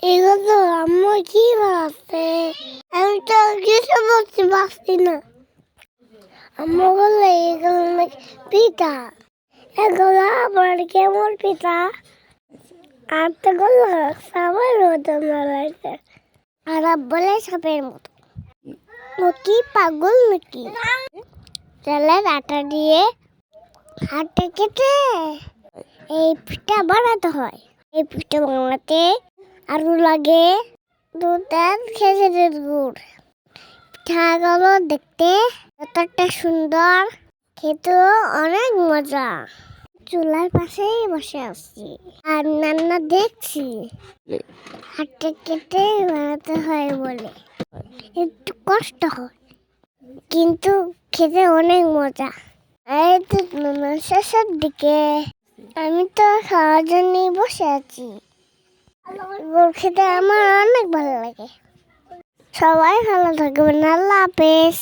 এগুলো আম্মু কি বানাচ্ছে? আমি তো কিছু বুঝতে পারছি না। আম্মু বললো এগুলো নাকি পিঠা। এগুলো আবার কেমন পিঠা? আর তো গুলো সাপের মতো লাগছে। আর বলে সাপের মতো। ও কি পাগল নাকি? চালের আটা দিয়ে হাতে কেটে এই পিঠা বানাতে হয়। এই পিঠা বানাতে আলু লাগে, দুধ আর খেজুরের গুড়। পিঠাগুলো দেখতে কতটা সুন্দর, খেতেও অনেক মজা। চুলার পাশেই বসে আছি আর রান্না দেখছি। হাতে কেটে বানাতে হয় বলে একটু কষ্ট হয়, কিন্তু খেতে অনেক মজা। এই তো শেষের দিকে আমি তো খাওয়ার জন্যই বসে আছি। গুড় খেতে আমার অনেক ভালো লাগে। সবাই ভালো থাকবেন, আল্লাহ হাফেজ।